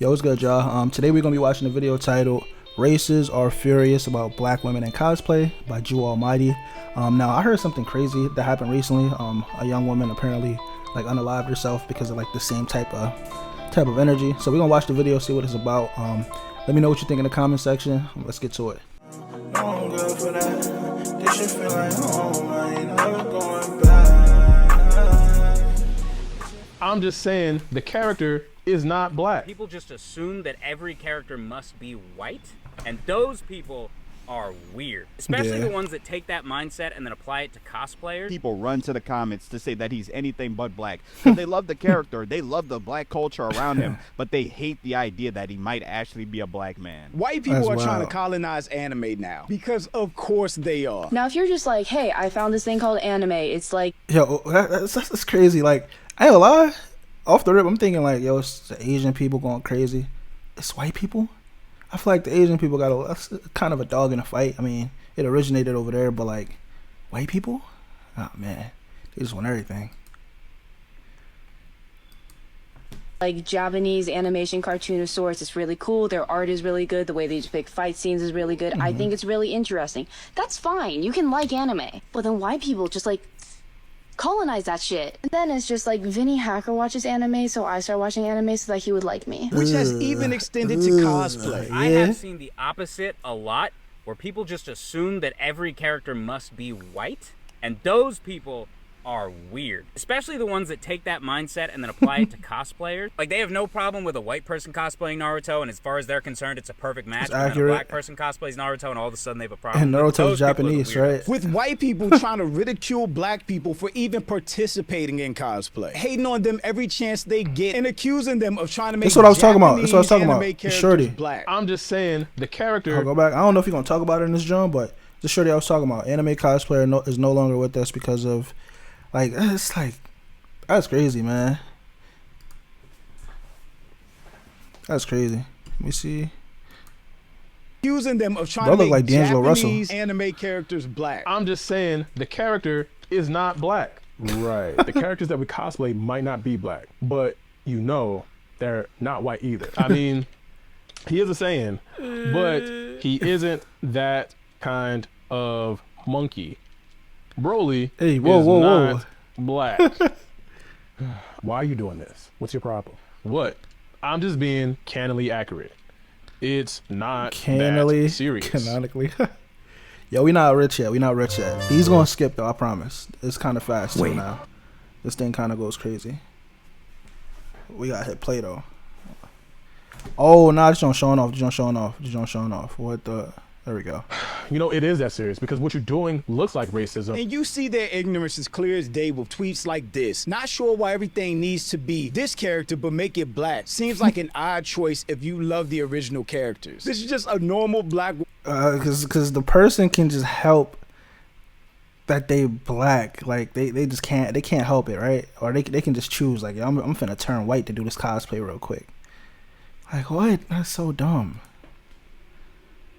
Yo, what's good, y'all? Today we're gonna be watching a video titled "Races Are Furious About Black Women in Cosplay" by Jew Almighty. Now I heard something crazy that happened recently. A young woman apparently like unalived herself because of like the same type of energy. So we're gonna watch the video, see what it's about. Let me know what you think in the comment section. Let's get to it. No, I'm good for that. This shit feel like home. I ain't never going back. I'm just saying the character is not black. People just assume that every character must be white, and those people are weird. Especially the ones that take that mindset and then apply it to cosplayers. People run to the comments to say that he's anything but black. Because they love the character, they love the black culture around him, but they hate the idea that he might actually be a black man. White people are trying to colonize anime now, because of course they are. Now if you're just like, hey, I found this thing called anime, it's like, yo, that's crazy. Like, I ain't gonna lie, off the rip, I'm thinking like, yo, it's the Asian people going crazy. It's white people. I feel like the Asian people got a kind of a dog in a fight. I mean, it originated over there, but like, white people? Oh man, they just want everything. like Japanese animation cartoon of sorts. It's really cool. Their art is really good. The way they depict fight scenes is really good. I think it's really interesting. That's fine. You can like anime, but then white people just like colonize that shit. And then it's just like Vinny Hacker watches anime, so I start watching anime so that he would like me. Which has even extended to cosplay. I have seen the opposite a lot, where people just assume that every character must be white, and those people are weird. Especially the ones that take that mindset and then apply it to cosplayers. Like, they have no problem with a white person cosplaying Naruto, and as far as they're concerned, it's a perfect match. And then a black person cosplays Naruto, and all of a sudden they have a problem. And Naruto's Japanese, right? With white people trying to ridicule black people for even participating in cosplay, hating on them every chance they get, and accusing them of trying to make That's what I was talking about. That's what I was talking about. Japanese Shorty. black. I'm just saying the character. I'll go back. I don't know if you're gonna talk about it in this joint, but the shorty I was talking about, anime cosplayer, is no longer with us because of, like, it's like, that's crazy, man. That's crazy. Let me see. Accusing them of trying Bro to look make like D'Angelo Japanese Russell. anime characters black. I'm just saying the character is not black. Right. The characters that we cosplay might not be black, but you know they're not white either. I mean, he is a saying, but he isn't that kind of monkey. Broly Hey, whoa, not black. Why are you doing this? What's your problem? What? I'm just being canonically accurate. It's not that serious. Canonically. Yo, we not rich yet. We not rich yet. He's gonna skip though, I promise. It's kind of fast too now. This thing kind of goes crazy. We got hit play though. Oh, nah, this don't showing off. This don't showing off. This don't showing off. What the? There we go. You know, it is that serious because what you're doing looks like racism. And you see their ignorance as clear as day with tweets like this. Not sure why everything needs to be this character, but make it black. Seems like an odd choice if you love the original characters. This is just a normal black. Because the person can just help that they black. Like, they just can't. They can't help it, right? Or they can just choose. Like, I'm finna turn white to do this cosplay real quick. Like, what? That's so dumb.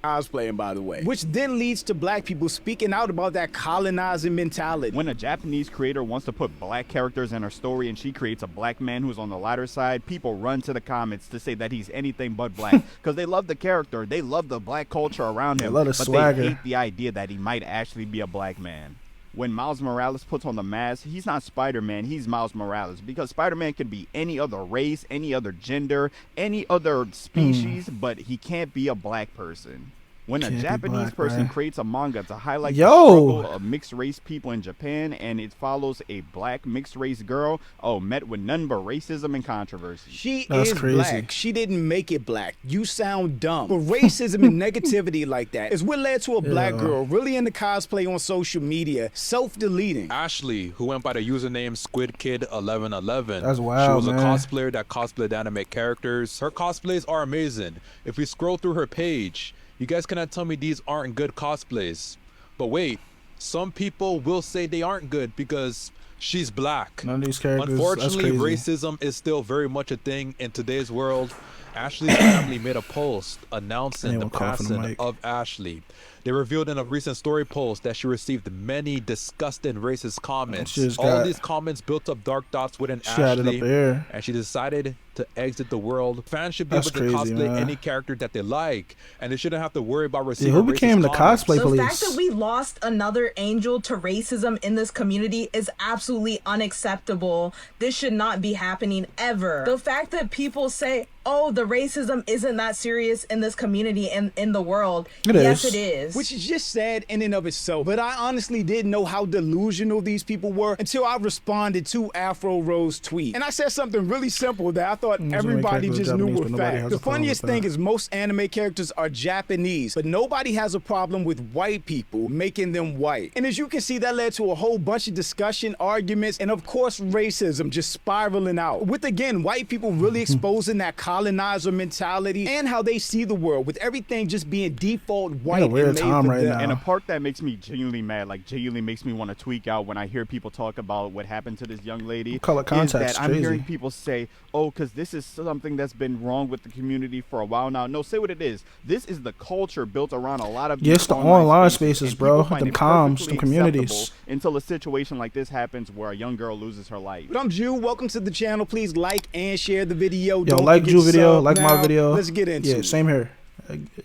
Cosplaying, by the way, which then leads to black people speaking out about that colonizing mentality. When a Japanese creator wants to put black characters in her story and she creates a black man who's on the lighter side, people run to the comments to say that he's anything but black. Because they love the character, they love the black culture around him, but they hate the idea that he might actually be a black man. When Miles Morales puts on the mask, he's not Spider-Man, he's Miles Morales. Because Spider-Man can be any other race, any other gender, any other species, but he can't be a black person. When a Japanese person creates a manga to highlight the struggle of mixed race people in Japan, and it follows a black mixed race girl, met with none but racism and controversy. She is black. She didn't make it black. You sound dumb. But racism and negativity like that is what led to a black girl really into cosplay on social media, self-deleting. Ashley, who went by the username SquidKid1111. That's wild, She was man. a cosplayer that cosplayed anime characters. Her cosplays are amazing. If we scroll through her page, you guys cannot tell me these aren't good cosplays. But wait, some people will say they aren't good because She's black. None of these characters. Unfortunately, racism is still very much a thing in today's world. Ashley's family made a post announcing the passing of Ashley. They revealed in a recent story post that she received many disgusting racist comments. All these comments built up dark thoughts within Ashley, and she decided to exit the world. Fans should be able to cosplay any character that they like, and they shouldn't have to worry about receiving who became the cosplay police? The fact that we lost another angel to racism in this community is absolutely unacceptable. This should not be happening ever. The fact that people say, oh, the racism isn't that serious in this community and in the world. Yes, it is. Which is just sad in and of itself. But I honestly didn't know how delusional these people were until I responded to Afro Rose tweet. And I said something really simple that I thought everybody just knew were fact. The funniest thing is most anime characters are Japanese, but nobody has a problem with white people making them white. And as you can see, that led to a whole bunch of discussion, arguments, and of course racism just spiraling out. With again, white people really exposing that colonizer mentality and how they see the world, with everything just being default white and made for them. And a part that makes me genuinely mad, like genuinely makes me want to tweak out when I hear people talk about what happened to this young lady, is that I'm hearing people say, oh, because this is something that's been wrong with the community for a while now. No, say what it is. This is the culture built around a lot of the online spaces, bro. The comms, the communities. Until a situation like this happens where a young girl loses her life. But I'm Jew. Welcome to the channel. Please like and share the video. Yo, don't like Jew video, like my video. Let's get into it. Same here.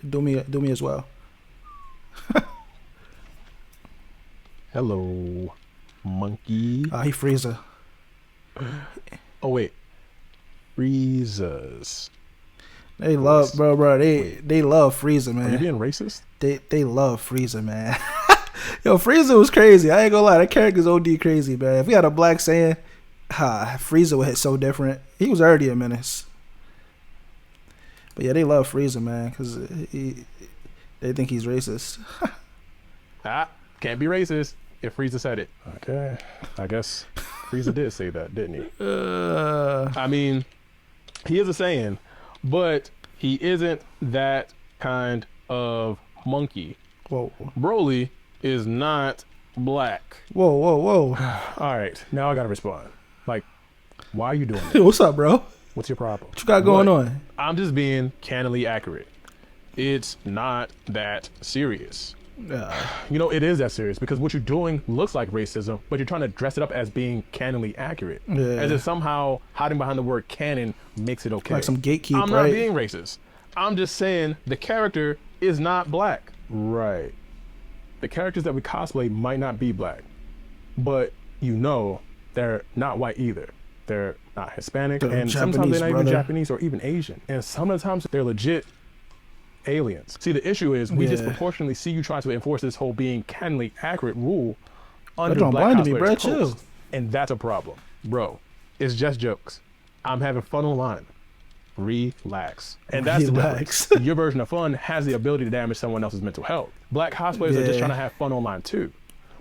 Do me as well. Hello, monkey. He Frieza. Oh wait, Friezas. They love, bro. They love Frieza, man. Are you being racist? They love Frieza, man. Yo, Frieza was crazy. I ain't gonna lie, that character's OD crazy, man. If we had a black Saiyan, Frieza would hit so different. He was already a menace. But yeah, they love Frieza, man, because they think he's racist. Can't be racist if Frieza said it. Okay, I guess Frieza did say that, didn't he? I mean, he is a Saiyan, but he isn't that kind of monkey. Whoa. Broly is not black. Whoa. All right, now I gotta respond. Like, why are you doing that? What's up, bro? What's your problem? What you got going on? I'm just being canonly accurate. It's not that serious. You know, it is that serious because what you're doing looks like racism, but you're trying to dress it up as being canonly accurate. As if somehow hiding behind the word canon makes it okay. Like some gatekeeping. I'm not being racist. I'm just saying the character is not black. Right. The characters that we cosplay might not be black, but you know they're not white either. They're not Hispanic, and sometimes they're not even Japanese or even Asian. And sometimes they're legit aliens. See, the issue is we disproportionately see you trying to enforce this whole being canonly accurate rule under black cosplayers post, and that's a problem. Bro, it's just jokes. I'm having fun online. Relax. And that's the difference. Your version of fun has the ability to damage someone else's mental health. Black cosplayers are just trying to have fun online too.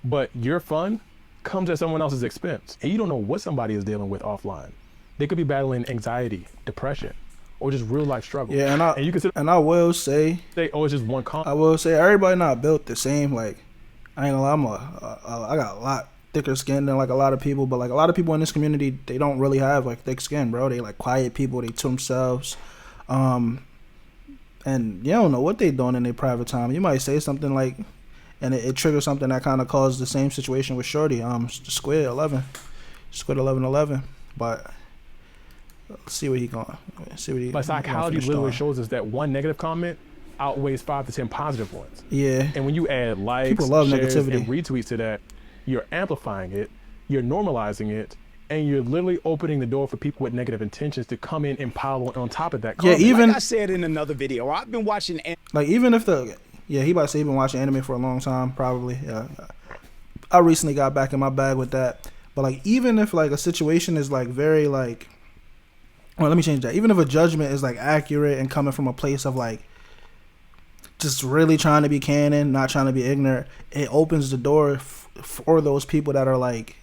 But your fun comes at someone else's expense. And you don't know what somebody is dealing with offline. They could be battling anxiety, depression, or just real life struggle. Yeah, and I will say, oh, it's just one comment. I will say everybody not built the same. Like, I ain't gonna lie, I got a lot thicker skin than like a lot of people, but like a lot of people in this community, they don't really have like thick skin, bro. They like quiet people, they to themselves. And you don't know what they doing in their private time. You might say something like, and it triggers something that kind of caused the same situation with Shorty, Squid 1111. But let's see where he going. But psychology literally shows us that one negative comment outweighs 5 to 10 positive ones. Yeah. And when you add likes, people love shares, negativity and retweets to that, you're amplifying it, you're normalizing it, and you're literally opening the door for people with negative intentions to come in and pile on top of that comment. Yeah, even like I said in another video, I've been watching. Like even if he about to say he been watching anime for a long time, probably. Yeah. I recently got back in my bag with that, but like even if like a situation is like very like, well, let me change that. Even if a judgment is like accurate and coming from a place of like just really trying to be canon, not trying to be ignorant, it opens the door for those people that are like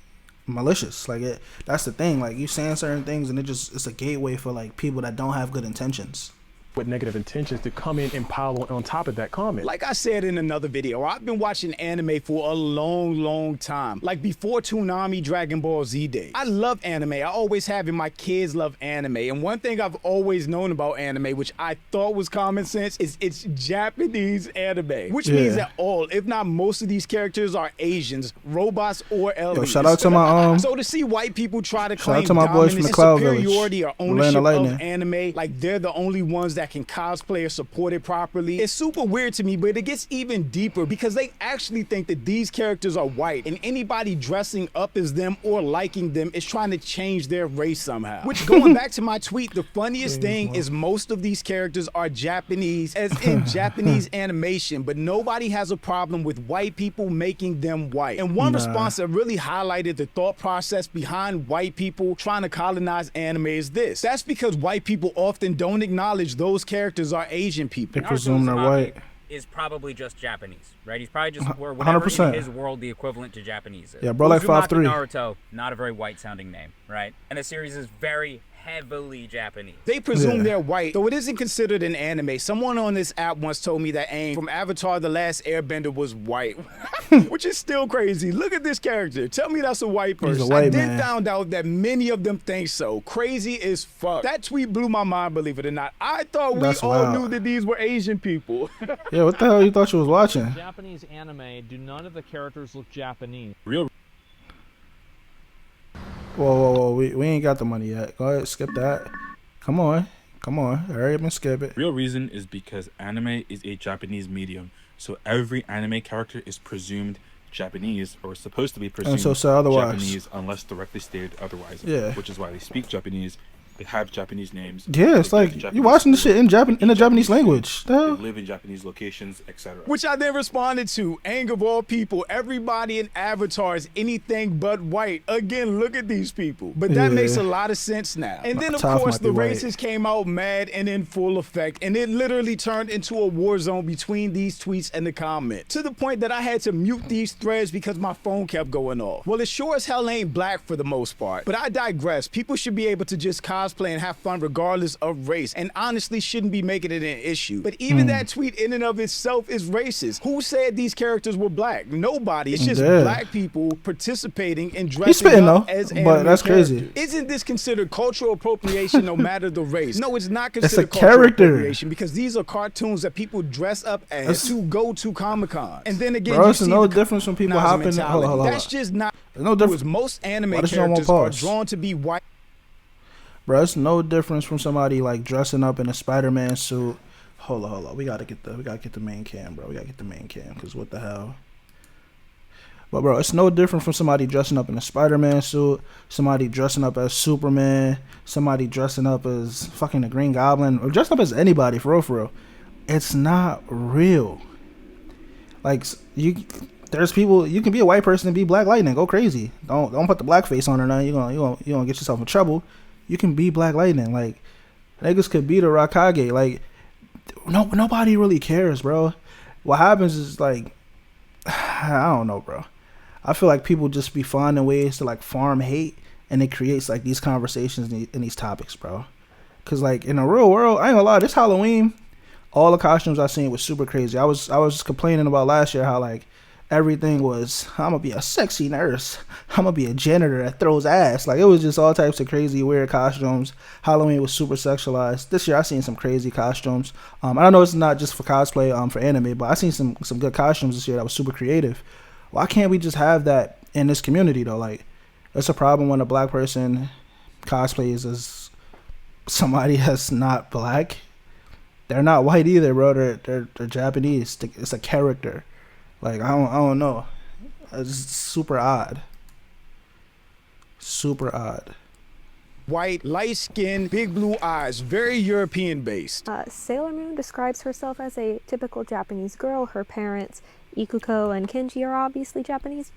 malicious. Like that's the thing. Like you saying certain things and it's a gateway for like people that don't have good intentions. with negative intentions to come in and pile on top of that comment. Like I said in another video, I've been watching anime for a long time. Like before Toonami Dragon Ball Z days. I love anime. I always have, and my kids love anime. And one thing I've always known about anime, which I thought was common sense, is it's Japanese anime. Which means that all, if not most of these characters are Asians, robots, or aliens. Yo, shout out to my So to see white people try to claim to my boys from the Cloud superiority Village. or ownership of anime, like they're the only ones that can cosplay or support it properly, it's super weird to me, but it gets even deeper because they actually think that these characters are white, and anybody dressing up as them or liking them is trying to change their race somehow. Which, going back to my tweet, the funniest thing is most of these characters are Japanese, as in Japanese animation, but nobody has a problem with white people making them white. And one response that really highlighted the thought process behind white people trying to colonize anime is this. That's because white people often don't acknowledge those characters are Asian people. They presume they're white. Is probably just Japanese, right? He's probably just whatever 100%. In his world the equivalent to Japanese is. Yeah, bro, like 5'3". Naruto, not a very white-sounding name, right? And the series is very heavily Japanese. They presume they're white, though it isn't considered an anime. Someone on this app once told me that Aang from Avatar The Last Airbender was white, which is still crazy. Look at this character. Tell me that's a white person. He's a white I did man. found out that many of them think so. Crazy as fuck. That tweet blew my mind, believe it or not. I thought we all knew that these were Asian people. Yeah, what the hell you thought you was watching? Japanese anime, do none of the characters look Japanese? Whoa, we ain't got the money yet. Go ahead, skip that. Come on, hurry up and skip it. Real reason is because anime is a Japanese medium, so every anime character is presumed Japanese, or supposed to be presumed Japanese, unless directly stated otherwise. Yeah. Which is why they speak Japanese. They have Japanese names. Yeah, it's like you watching the shit in the Japanese language. They live in Japanese locations, etc. Which I then responded to. Aang of all people, everybody in Avatar is anything but white. Again, look at these people. But that makes a lot of sense now. And then of course the racists came out mad and in full effect, and it literally turned into a war zone between these tweets and the comments, to the point that I had to mute these threads because my phone kept going off. Well, it sure as hell ain't black for the most part. But I digress. People should be able to just cosplay and have fun regardless of race, and honestly shouldn't be making it an issue. But even that tweet in and of itself is racist. Who said these characters were black? Nobody. It's just black people participating and dressing up as anime but that's characters. crazy. Isn't this considered cultural appropriation no matter the race? No, it's not considered it's a cultural character. appropriation because these are cartoons that people dress up as to go to Comic-Con. And then again, bro, you see no difference from people hopping. Hold That's just not. No difference. Most anime characters are drawn to be white. Bro, it's no difference from somebody like dressing up in a Spider-Man suit. Hold on. We gotta get the main cam, bro. We gotta get the main cam, cause what the hell? But bro, it's no different from somebody dressing up in a Spider-Man suit, somebody dressing up as Superman, somebody dressing up as fucking the Green Goblin, or dressing up as anybody, for real. It's not real. Like there's people. You can be a white person and be Black Lightning. Go crazy. Don't put the black face on or nothing. You gonna get yourself in trouble. You can be Black Lightning. Like, niggas could be the Raikage. Like, nobody really cares, bro. What happens is, like, I don't know, bro. I feel like people just be finding ways to, like, farm hate, and it creates, like, these conversations and these topics, bro. Because, like, in the real world, I ain't gonna lie, this Halloween, all the costumes I seen was super crazy. I was just complaining about last year how, like, everything was, I'm gonna be a sexy nurse, I'm gonna be a janitor that throws ass. Like, it was just all types of crazy weird costumes. Halloween was super sexualized. This year I seen some crazy costumes. I don't know, it's not just for cosplay, for anime, but I seen some good costumes this year that was super creative. Why can't we just have that in this community though? Like, it's a problem when a black person cosplays as somebody that's not black. They're not white either, bro. They're Japanese. It's a character. Like, I don't know. It's super odd. Super odd. White, light skin, big blue eyes, very European based. Sailor Moon describes herself as a typical Japanese girl. Her parents, Ikuko and Kenji, are obviously Japanese.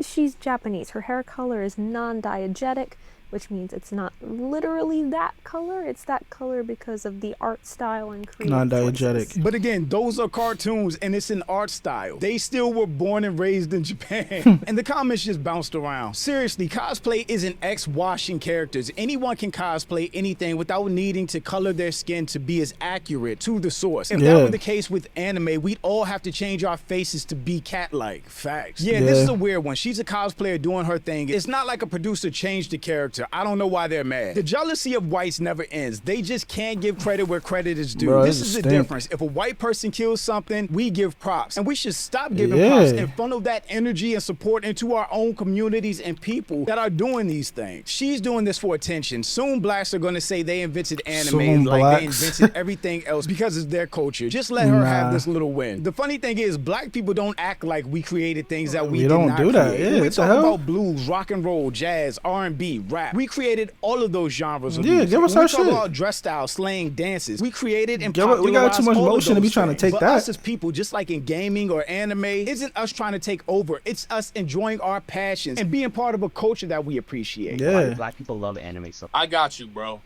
She's Japanese. Her hair color is non-diegetic. which means it's not literally that color. It's that color because of the art style and creative non-diegetic. But again, those are cartoons and it's an art style. They still were born and raised in Japan. And the comments just bounced around. Seriously, cosplay isn't X-washing characters. Anyone can cosplay anything without needing to color their skin to be as accurate to the source. If that were the case with anime, we'd all have to change our faces to be cat-like. Facts. Yeah, this is a weird one. She's a cosplayer doing her thing. It's not like a producer changed the character. I don't know why they're mad. The jealousy of whites never ends. They just can't give credit where credit is due. This is the difference. If a white person kills something, we give props. And we should stop giving props and funnel that energy and support into our own communities and people that are doing these things. She's doing this for attention. Soon blacks are going to say they invented anime like they invented everything else because it's their culture. Just let her have this little win. The funny thing is, black people don't act like we created things that we did not create. When we talk about blues, rock and roll, jazz, R&B, rap, we created all of those genres of music. Give us our shit. When we talk about dress style, slang, dances, we created and we got too much motion to be trying to take but that. Us as people, just like in gaming or anime, isn't us trying to take over. It's us enjoying our passions and being part of a culture that we appreciate. Why do black people love anime so? I got you, bro.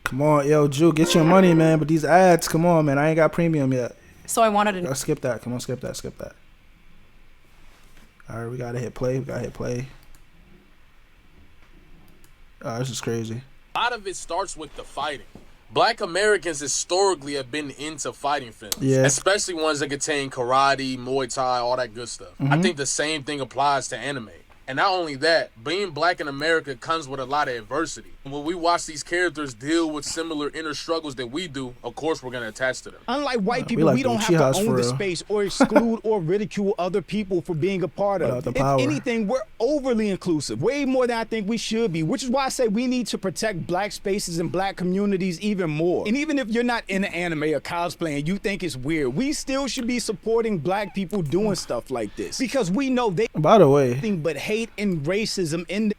Come on, yo, Drew, get your money, man. But these ads, come on, man. I ain't got premium yet. So I wanted to skip that. Come on, skip that. All right, we gotta hit play. Oh, this is crazy. A lot of it starts with the fighting. Black Americans historically have been into fighting films, especially ones that contain karate, Muay Thai, all that good stuff. I think the same thing applies to anime. And not only that, being black in America comes with a lot of adversity. When we watch these characters deal with similar inner struggles that we do, of course we're going to attach to them. Unlike white people, we don't have to own the space or exclude or ridicule other people for being a part of it. If anything, we're overly inclusive, way more than I think we should be, which is why I say we need to protect black spaces and black communities even more. And even if you're not in an anime or cosplay and you think it's weird, we still should be supporting black people doing stuff like this, because we know they by the way nothing but hate and racism in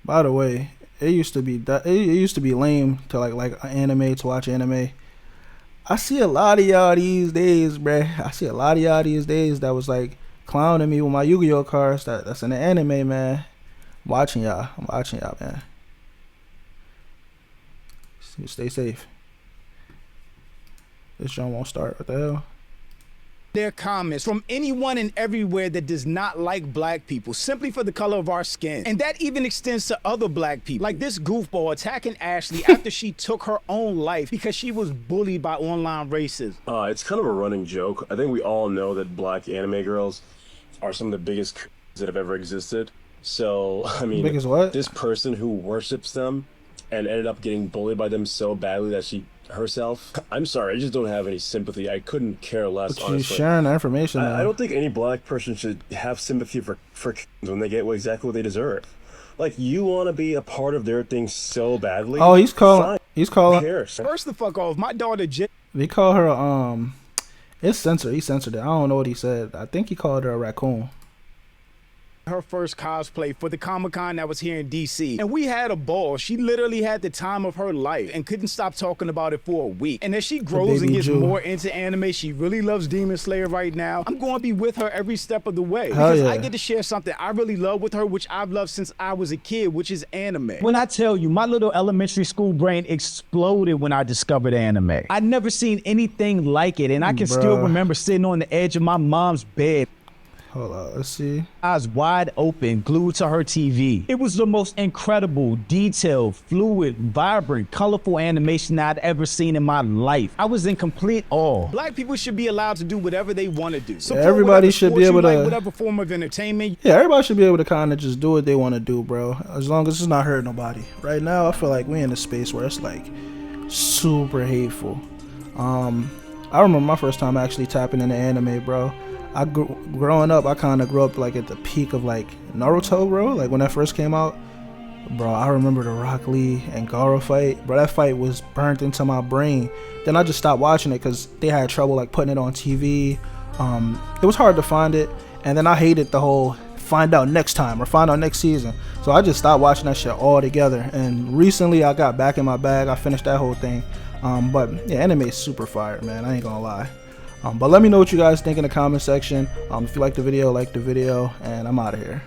by the way, it used to be lame to like anime, to watch anime. I see a lot of y'all these days, bruh. I see a lot of y'all these days that was like clowning me with my Yu-Gi-Oh cards that's in the anime, man. I'm watching y'all, man. Stay safe. This show won't start. What the hell? Their comments from anyone and everywhere that does not like black people simply for the color of our skin. And that even extends to other black people, like this goofball attacking Ashley after she took her own life because she was bullied by online racism. It's kind of a running joke. I think we all know that black anime girls are some of the biggest that have ever existed. So, I mean, this person who worships them and ended up getting bullied by them so badly that she herself, I'm sorry, I just don't have any sympathy. I couldn't care less, honestly. She's sharing that information. I don't think any black person should have sympathy for when they get exactly what they deserve. Like, you want to be a part of their thing so badly. Oh, he's calling. Who cares? First the fuck off, my daughter they call her it's censored. He censored it. I don't know what he said. I think he called her a raccoon. Her first cosplay for the Comic-Con that was here in DC, and we had a ball. She literally had the time of her life and couldn't stop talking about it for a week. And as she grows and gets more into anime, she really loves Demon Slayer right now. I'm going to be with her every step of the way because I get to share something I really love with her, which I've loved since I was a kid, which is anime. When I tell you, my little elementary school brain exploded when I discovered anime. I'd never seen anything like it, and I can still remember sitting on the edge of my mom's bed. Hold on, let's see. Eyes wide open, glued to her TV. It was the most incredible, detailed, fluid, vibrant, colorful animation I'd ever seen in my life. I was in complete awe. Black people should be allowed to do whatever they want to do. Everybody should be able to, whatever form of entertainment. Yeah, everybody should be able to kind of just do what they want to do, bro. As long as it's not hurting nobody. Right now, I feel like we're in a space where it's like super hateful. I remember my first time actually tapping into anime, bro. Growing up, I kind of grew up like at the peak of like Naruto, bro. Like when that first came out, bro, I remember the Rock Lee and Gaara fight. Bro, that fight was burnt into my brain. Then I just stopped watching it because they had trouble like putting it on TV. It was hard to find it, and then I hated the whole find out next time or find out next season. So I just stopped watching that shit altogether. And recently, I got back in my bag. I finished that whole thing. But yeah, anime is super fire, man. I ain't gonna lie. But let me know what you guys think in the comment section. If you like the video, and I'm out of here.